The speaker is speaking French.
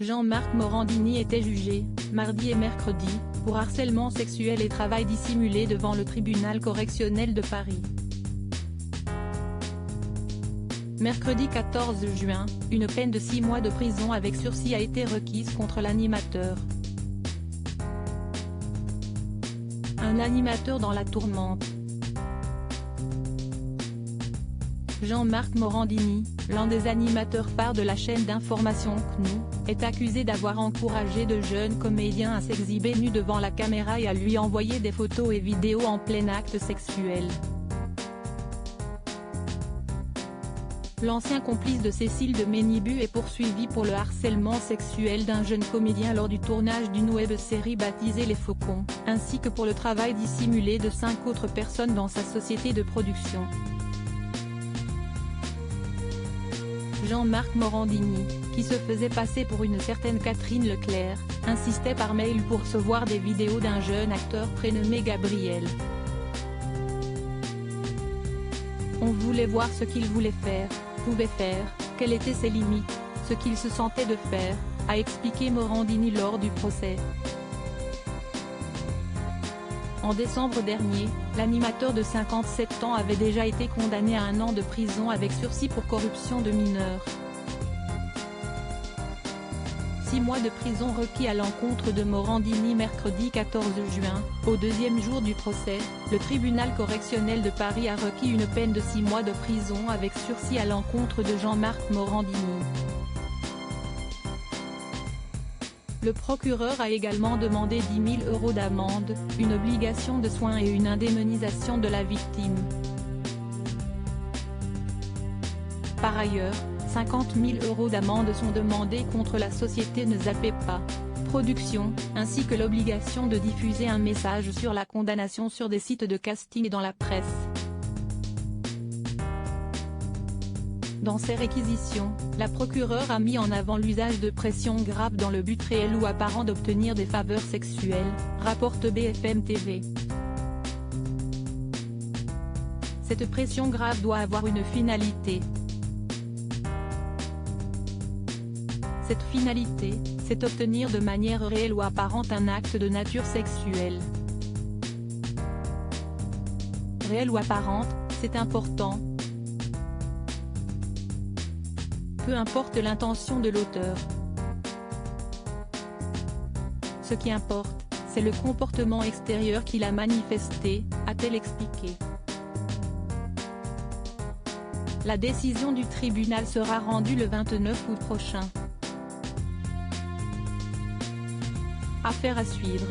Jean-Marc Morandini était jugé, mardi et mercredi, pour harcèlement sexuel et travail dissimulé devant le tribunal correctionnel de Paris. Mercredi 14 juin, une peine de 6 mois de prison avec sursis a été requise contre l'animateur. Un animateur dans la tourmente. Jean-Marc Morandini, l'un des animateurs phares de la chaîne d'information CNU, est accusé d'avoir encouragé de jeunes comédiens à s'exhiber nus devant la caméra et à lui envoyer des photos et vidéos en plein acte sexuel. L'ancien complice de Cécile de Ménibu est poursuivi pour le harcèlement sexuel d'un jeune comédien lors du tournage d'une web-série baptisée Les Faucons, ainsi que pour le travail dissimulé de 5 autres personnes dans sa société de production. Jean-Marc Morandini, qui se faisait passer pour une certaine Catherine Leclerc, insistait par mail pour recevoir des vidéos d'un jeune acteur prénommé Gabriel. On voulait voir ce qu'il voulait faire, pouvait faire, quelles étaient ses limites, ce qu'il se sentait de faire, a expliqué Morandini lors du procès. En décembre dernier, l'animateur de 57 ans avait déjà été condamné à 1 an de prison avec sursis pour corruption de mineurs. 6 mois de prison requis à l'encontre de Morandini mercredi 14 juin, au deuxième jour du procès, le tribunal correctionnel de Paris a requis une peine de 6 mois de prison avec sursis à l'encontre de Jean-Marc Morandini. Le procureur a également demandé 10 000 € d'amende, une obligation de soins et une indemnisation de la victime. Par ailleurs, 50 000 € d'amende sont demandés contre la société Ne zappez pas Productions, ainsi que l'obligation de diffuser un message sur la condamnation sur des sites de casting et dans la presse. Dans ses réquisitions, la procureure a mis en avant l'usage de pression grave dans le but réel ou apparent d'obtenir des faveurs sexuelles, rapporte BFM TV. Cette pression grave doit avoir une finalité. Cette finalité, c'est obtenir de manière réelle ou apparente un acte de nature sexuelle. Réelle ou apparente, c'est important. Peu importe l'intention de l'auteur. Ce qui importe, c'est le comportement extérieur qu'il a manifesté, a-t-elle expliqué. La décision du tribunal sera rendue le 29 août prochain. Affaire à suivre.